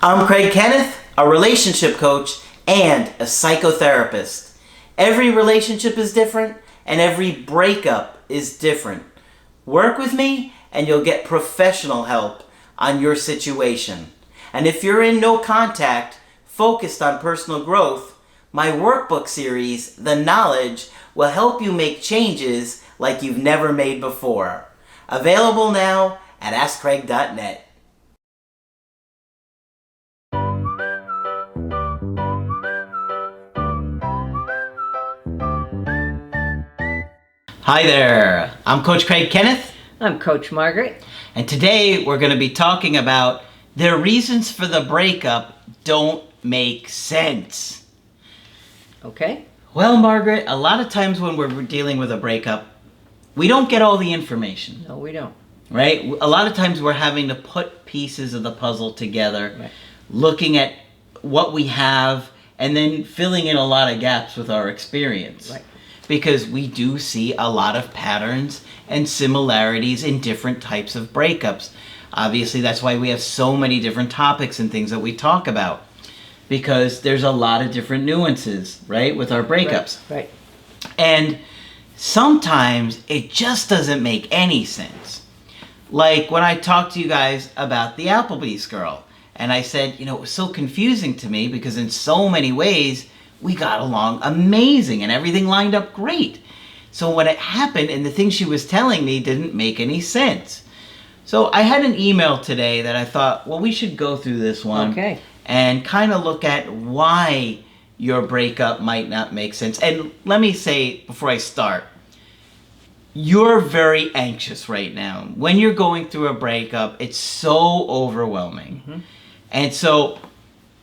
I'm Craig Kenneth, a relationship coach and a psychotherapist. Every relationship is different and every breakup is different. Work with me and you'll get professional help on your situation. And if you're in no contact, focused on personal growth, my workbook series, The Knowledge, will help you make changes like you've never made before. Available now at AskCraig.net. Hi there, I'm Coach Craig Kenneth. I'm Coach Margaret. And today we're going to be talking about the reasons for the breakup don't make sense. Okay. Well, Margaret, a lot of times when we're dealing with a breakup, we don't get all the information. No, we don't. Right? A lot of times we're having to put pieces of the puzzle together, Right. looking at what we have, and then filling in a lot of gaps with our experience. Right. Because we do see a lot of patterns and similarities in different types of breakups. Obviously, that's why we have so many different topics and things that we talk about. Because there's a lot of different nuances, right, with our breakups. Right. And sometimes it just doesn't make any sense. Like when I talked to you guys about the Applebee's girl, and I said, it was so confusing to me because in so many ways, we got along amazing and everything lined up great. So when it happened and the things she was telling me didn't make any sense. So I had an email today that I thought, well, we should go through this one. Okay. And kind of look at why your breakup might not make sense. And let me say before I start, you're very anxious right now. When you're going through a breakup, it's so overwhelming. Mm-hmm. And so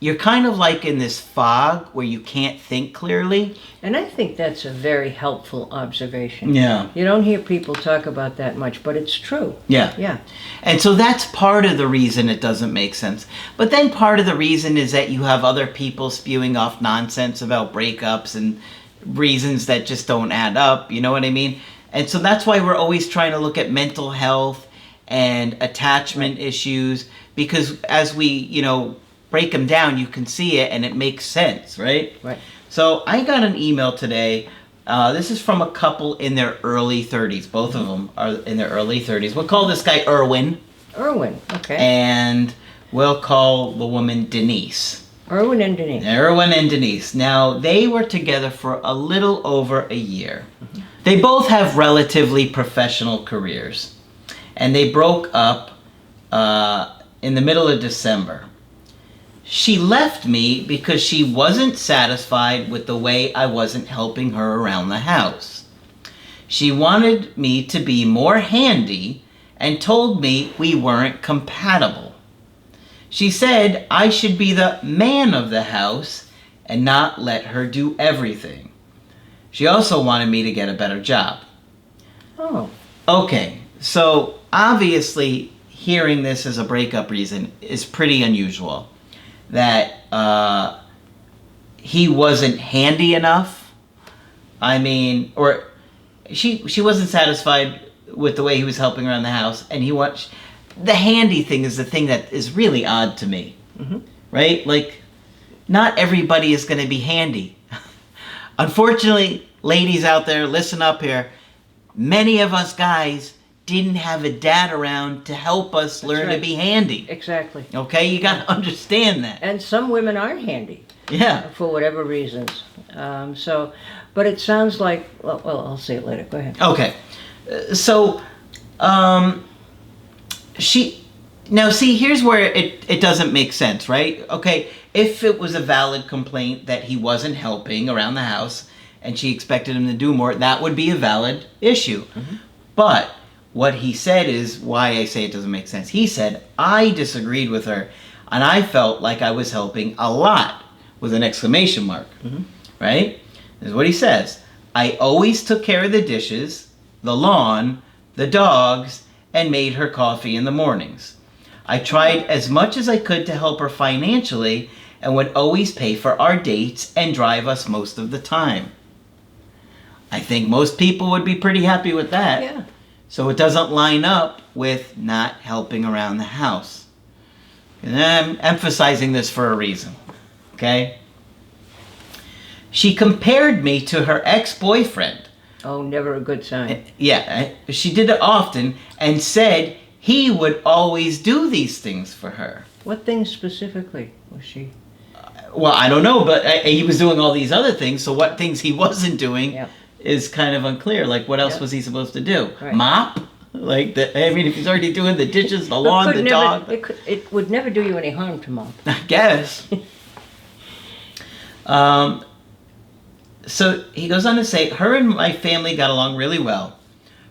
you're kind of like in this fog where you can't think clearly. And I think that's a very helpful observation. Yeah. You don't hear people talk about that much, but it's true. Yeah. Yeah. And so that's part of the reason it doesn't make sense. But then part of the reason is that you have other people spewing off nonsense about breakups and reasons that just don't add up. You know what I mean? And so that's why we're always trying to look at mental health and attachment issues, because as we, break them down, you can see it and it makes sense, right? Right. So I got an email today. This is from a couple in their early 30s. Both of them are in their early 30s. We'll call this guy Erwin. Erwin, okay. And we'll call the woman Denise. Erwin and Denise. Erwin and Denise. Now, they were together for a little over a year. Mm-hmm. They both have relatively professional careers. And they broke up in the middle of December. She left me because she wasn't satisfied with the way I wasn't helping her around the house. She wanted me to be more handy and told me we weren't compatible. She said I should be the man of the house and not let her do everything. She also wanted me to get a better job. Oh. Okay, so obviously hearing this as a breakup reason is pretty unusual. That he wasn't handy enough. I mean, or she wasn't satisfied with the way he was helping around the house, and the handy thing is the thing that is really odd to me, mm-hmm. Right? Like, not everybody is going to be handy. Unfortunately, ladies out there, listen up here. Many of us guys didn't have a dad around to help us learn to be handy. Exactly. Okay, you got to understand that. And some women are handy. Yeah. For whatever reasons. But it sounds like, well, I'll say it later. Go ahead. Okay. Here's where it doesn't make sense, right? Okay, if it was a valid complaint that he wasn't helping around the house and she expected him to do more, that would be a valid issue. Mm-hmm. But what he said is why I say it doesn't make sense. He said, I disagreed with her, and I felt like I was helping a lot, with an exclamation mark, mm-hmm. Right? This is what he says. I always took care of the dishes, the lawn, the dogs, and made her coffee in the mornings. I tried as much as I could to help her financially and would always pay for our dates and drive us most of the time. I think most people would be pretty happy with that. Yeah. So it doesn't line up with not helping around the house. And I'm emphasizing this for a reason. Okay? She compared me to her ex-boyfriend. Oh, never a good sign. Yeah, she did it often and said he would always do these things for her. What things specifically was she? Well, I don't know, but he was doing all these other things, so what things he wasn't doing is kind of unclear. Like, what else was he supposed to do? Right. Mop? Like, if he's already doing the dishes, the lawn, the dog. It would never do you any harm to mop. I guess. So he goes on to say, her and my family got along really well.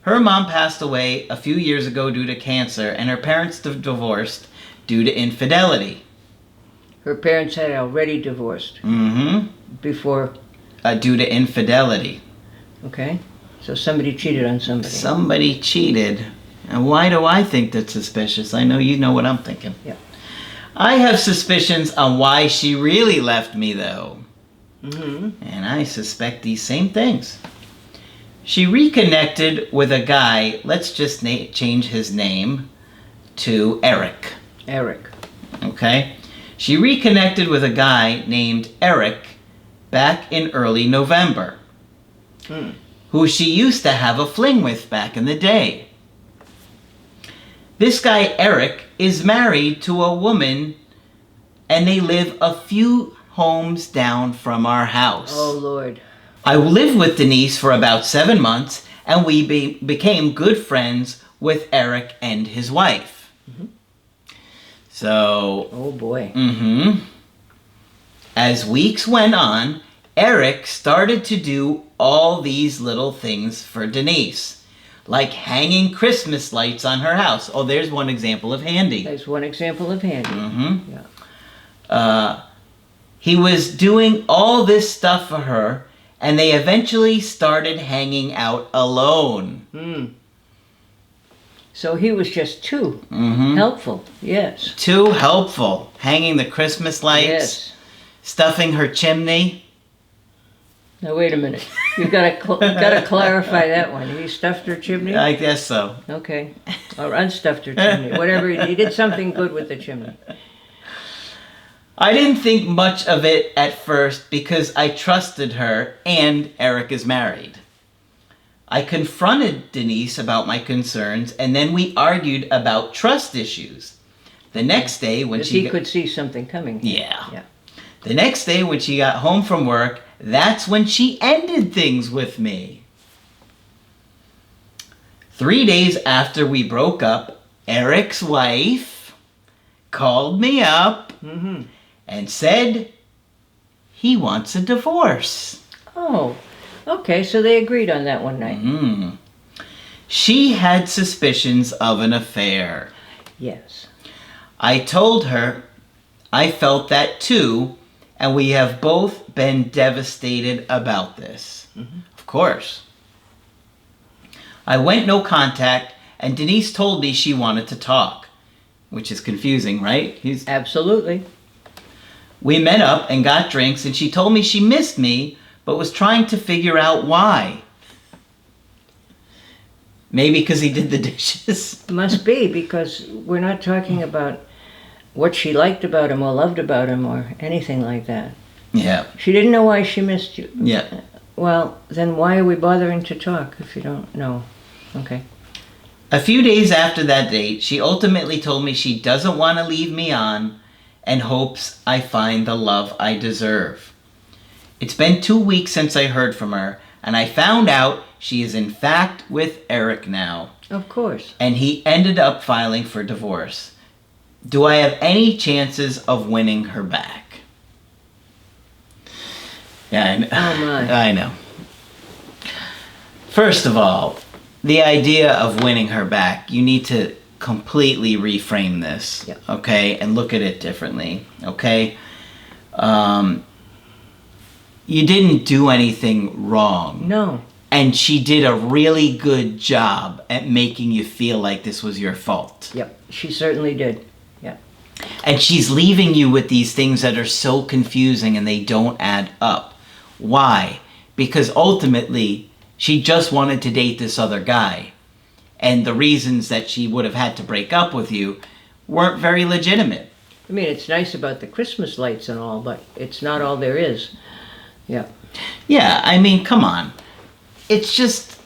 Her mom passed away a few years ago due to cancer, and her parents divorced due to infidelity. Her parents had already divorced. Mm-hmm. Before? Due to infidelity. Okay. So somebody cheated on somebody. Somebody cheated. And why do I think that's suspicious? I know you know what I'm thinking. Yeah. I have suspicions on why she really left me, though. Mm-hmm. And I suspect these same things. She reconnected with a guy, let's just change his name to Eric. Eric. Okay? She reconnected with a guy named Eric back in early November, who she used to have a fling with back in the day. This guy, Eric, is married to a woman, and they live a few homes down from our house. Oh, Lord. I lived with Denise for about 7 months, and we became good friends with Eric and his wife. Mm-hmm. So... Oh, boy. Mm-hmm. As weeks went on, Eric started to do all these little things for Denise, like hanging Christmas lights on her house. Oh, there's one example of handy. There's one example of handy. Mm-hmm. Yeah. He was doing all this stuff for her, and they eventually started hanging out alone. So he was just too helpful. Yes. Too helpful. Hanging the Christmas lights. Yes. Stuffing her chimney. Now wait a minute. You've got to clarify that one. He stuffed her chimney? I guess so. Okay. Or unstuffed her chimney. Whatever. He did something good with the chimney. I didn't think much of it at first because I trusted her, and Eric is married. I confronted Denise about my concerns, and then we argued about trust issues. The next day when he could see something coming. Yeah. The next day when she got home from work, that's when she ended things with me. 3 days after we broke up, Eric's wife called me up and said he wants a divorce. Oh, okay, so they agreed on that one night. She had suspicions of an affair. Yes. I told her I felt that too, and we have both been devastated about this. Of course. I went no contact, and Denise told me she wanted to talk, which is confusing, right? Absolutely. We met up and got drinks, and she told me she missed me, but was trying to figure out why. Maybe because he did the dishes. Must be, because we're not talking about what she liked about him or loved about him or anything like that. Yeah. She didn't know why she missed you. Yeah. Well, then why are we bothering to talk if you don't know? Okay. A few days after that date, she ultimately told me she doesn't want to leave me on and hopes I find the love I deserve. It's been 2 weeks since I heard from her, and I found out she is in fact with Eric now. Of course. And he ended up filing for divorce. Do I have any chances of winning her back? Yeah, I know. Oh my. I know. First of all, the idea of winning her back, you need to completely reframe this, okay, and look at it differently, okay? You didn't do anything wrong. No. And she did a really good job at making you feel like this was your fault. Yep, she certainly did. Yeah. And she's leaving you with these things that are so confusing and they don't add up. Why? Because ultimately, she just wanted to date this other guy. And the reasons that she would have had to break up with you weren't very legitimate. I mean, it's nice about the Christmas lights and all, but it's not all there is. Yeah. Yeah, I mean, come on. It's just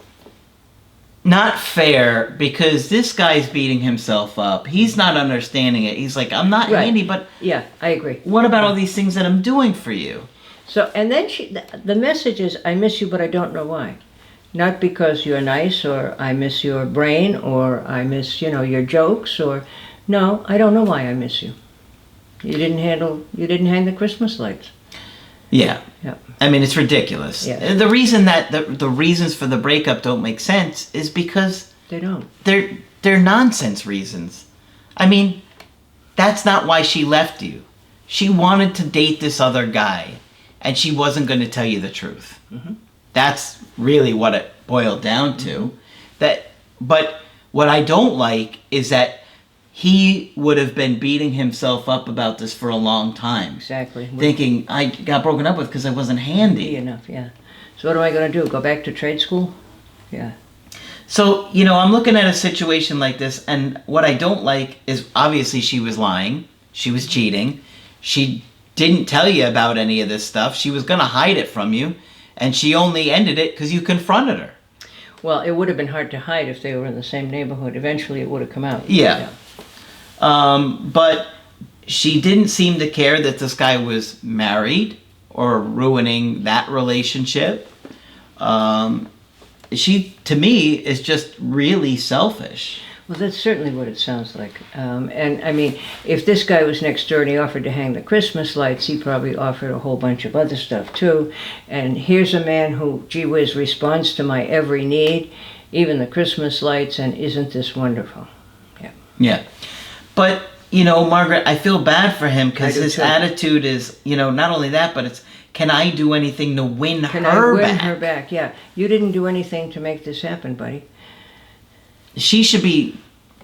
not fair because this guy's beating himself up. He's not understanding it. He's like, I'm not Right. handy, but Yeah, I agree. what about all these things that I'm doing for you? So, and then the message is, I miss you, but I don't know why. Not because you're nice, or I miss your brain, or I miss, your jokes, or, no, I don't know why I miss you. You didn't hang the Christmas lights. Yeah. Yeah. I mean, it's ridiculous. Yeah. The reason that the reasons for the breakup don't make sense is because They don't. they're nonsense reasons. I mean, that's not why she left you. She wanted to date this other guy, and she wasn't going to tell you the truth. Mm-hmm. That's really what it boiled down to. Mm-hmm. But what I don't like is that he would have been beating himself up about this for a long time. Exactly. Thinking, I got broken up with because I wasn't handy. Enough, yeah. So what am I going to do? Go back to trade school? Yeah. So, I'm looking at a situation like this, and what I don't like is obviously she was lying. She was cheating. She didn't tell you about any of this stuff. She was going to hide it from you, and she only ended it because you confronted her. Well, it would have been hard to hide if they were in the same neighborhood. Eventually it would have come out. Yeah. But she didn't seem to care that this guy was married or ruining that relationship. She, to me, is just really selfish. Well, that's certainly what it sounds like. And I mean, if this guy was next door and he offered to hang the Christmas lights, he probably offered a whole bunch of other stuff too. And here's a man who, gee whiz, responds to my every need, even the Christmas lights, and isn't this wonderful? Yeah. Yeah. But, Margaret, I feel bad for him because his too. attitude is, not only that, but it's, can I do anything to win Can her I win back? her back? Yeah. You didn't do anything to make this happen, buddy. She should be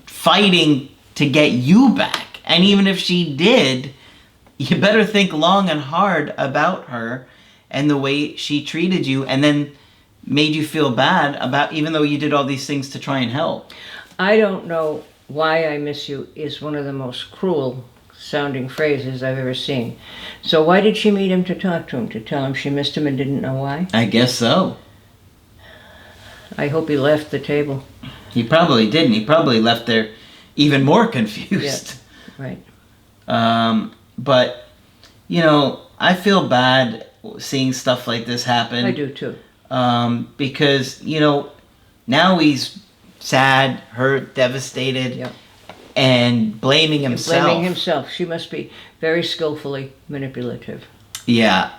fighting to get you back. And even if she did, you better think long and hard about her and the way she treated you and then made you feel bad about, even though you did all these things to try and help. I don't know why I miss you is one of the most cruel sounding phrases I've ever seen. So why did she meet him to talk to him, to tell him she missed him and didn't know why? I guess so. I hope he left the table. He probably didn't. He probably left there even more confused. Yeah, right. But, I feel bad seeing stuff like this happen. I do too. Because, now he's sad, hurt, devastated, Yeah. and blaming himself. Blaming himself. She must be very skillfully manipulative. Yeah.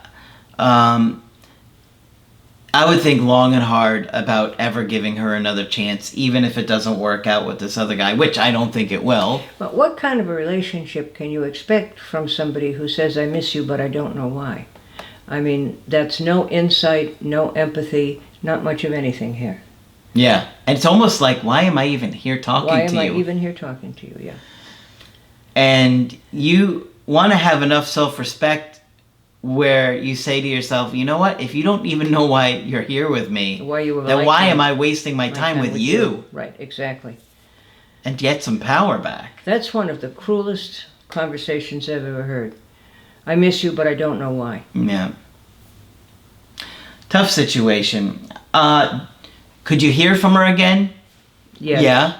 I would think long and hard about ever giving her another chance, even if it doesn't work out with this other guy, which I don't think it will. But what kind of a relationship can you expect from somebody who says, I miss you, but I don't know why? I mean, that's no insight, no empathy, not much of anything here. Yeah. And it's almost like, why am I even here talking to you? Why am I even here talking to you? Yeah. And you want to have enough self-respect where you say to yourself, you know what? If you don't even know why you're here with me, then why am I wasting my time with you? Right, exactly. And get some power back. That's one of the cruelest conversations I've ever heard. I miss you, but I don't know why. Yeah. Tough situation. Could you hear from her again? Yes. Yeah.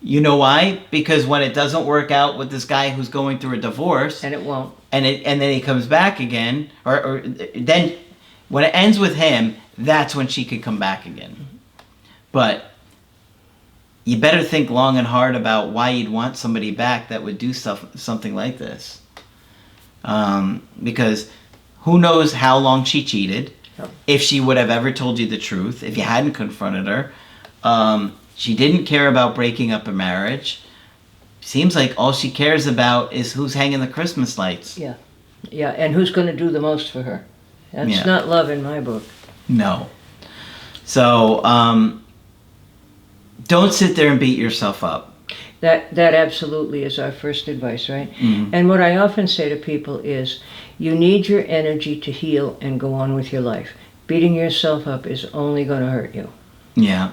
You know why? Because when it doesn't work out with this guy who's going through a divorce, And it won't. and then he comes back again, or then when it ends with him, that's when she could come back again. But you better think long and hard about why you'd want somebody back that would do something like this. Because who knows how long she cheated, if she would have ever told you the truth, if you hadn't confronted her. She didn't care about breaking up a marriage. Seems like all she cares about is who's hanging the Christmas lights. Yeah. Yeah, and who's going to do the most for her? That's not love in my book. No. So, don't sit there and beat yourself up. That absolutely is our first advice, right? Mm-hmm. And what I often say to people is, you need your energy to heal and go on with your life. Beating yourself up is only going to hurt you. Yeah.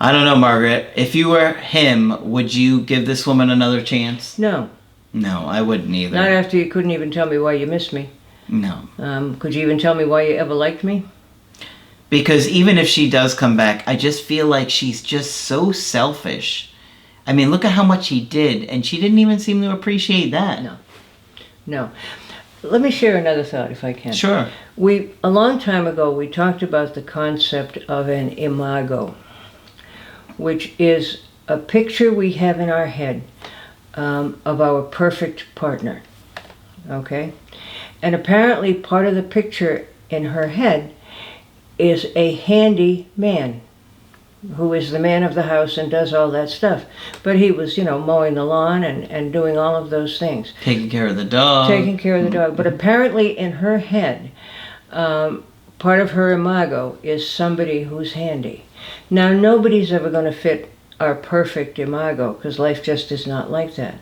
I don't know, Margaret. If you were him, would you give this woman another chance? No. No, I wouldn't either. Not after you couldn't even tell me why you missed me. No. Could you even tell me why you ever liked me? Because even if she does come back, I just feel like she's just so selfish. I mean, look at how much he did, and she didn't even seem to appreciate that. No. Let me share another thought, if I can. Sure. A long time ago, we talked about the concept of an imago, which is a picture we have in our head of our perfect partner. Okay? And apparently part of the picture in her head is a handy man who is the man of the house and does all that stuff. But he was, mowing the lawn and doing all of those things. Taking care of the dog. Taking care of the dog. But apparently in her head, part of her imago is somebody who's handy. Now, nobody's ever going to fit our perfect imago, because life just is not like that.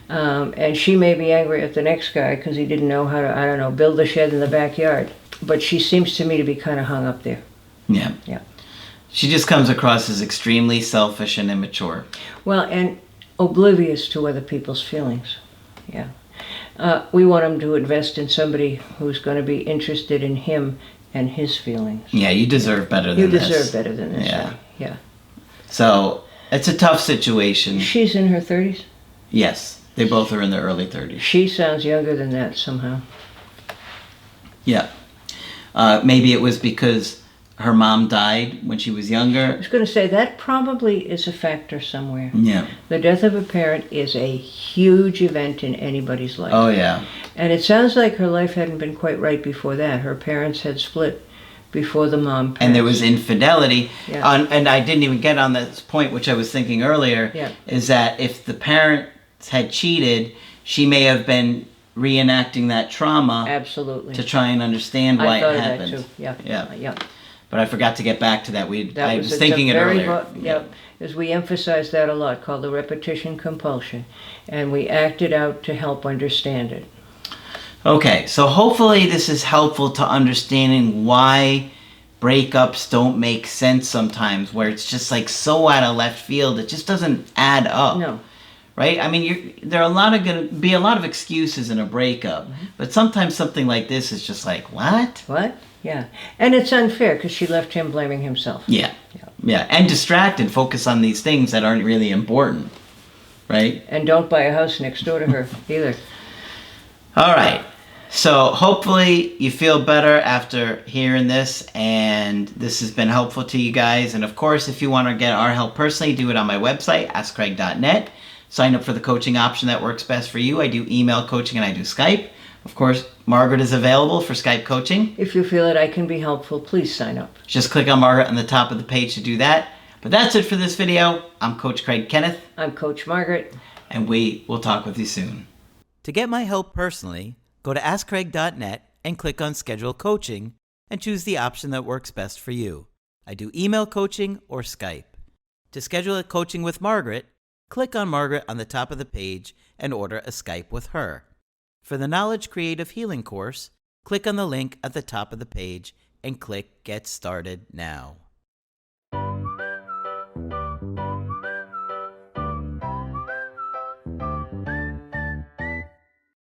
And she may be angry at the next guy because he didn't know how to, build a shed in the backyard. But she seems to me to be kind of hung up there. Yeah. Yeah. She just comes across as extremely selfish and immature. Well, and oblivious to other people's feelings. Yeah. We want him to invest in somebody who's going to be interested in him and his feelings. Yeah, you deserve better than this. You deserve better than this. Yeah. Yeah. So, it's a tough situation. She's in her 30s? Yes. They both are in their early 30s. She sounds younger than that somehow. Yeah. Maybe it was because her mom died when she was younger. I was going to say, that probably is a factor somewhere. Yeah. The death of a parent is a huge event in anybody's life. Oh, yeah. And it sounds like her life hadn't been quite right before that. Her parents had split before the mom passed. And there was infidelity. Yeah. And I didn't even get on this point, which I was thinking earlier, is that if the parents had cheated, she may have been reenacting that trauma. Absolutely. To try and understand why it happened. I thought of that too. Yeah. But I forgot to get back to that. I was thinking it earlier. As we emphasize that a lot, called the repetition compulsion. And we act it out to help understand it. Okay, so hopefully this is helpful to understanding why breakups don't make sense sometimes, where it's just like so out of left field, it just doesn't add up. No. Right? I mean, there are going to be a lot of excuses in a breakup, but sometimes something like this is just like, what? What? Yeah. And it's unfair because she left him blaming himself. Yeah. And distracted, focus on these things that aren't really important. Right? And don't buy a house next door to her either. All right. So hopefully you feel better after hearing this, and this has been helpful to you guys. And of course, if you want to get our help personally, do it on my website, askcraig.net. Sign up for the coaching option that works best for you. I do email coaching and I do Skype. Of course, Margaret is available for Skype coaching. If you feel that I can be helpful, please sign up. Just click on Margaret on the top of the page to do that. But that's it for this video. I'm Coach Craig Kenneth. I'm Coach Margaret. And we will talk with you soon. To get my help personally, go to askcraig.net and click on Schedule Coaching and choose the option that works best for you. I do email coaching or Skype. To schedule a coaching with Margaret, click on Margaret on the top of the page and order a Skype with her. For the Knowledge Creative Healing course, click on the link at the top of the page and click Get Started Now.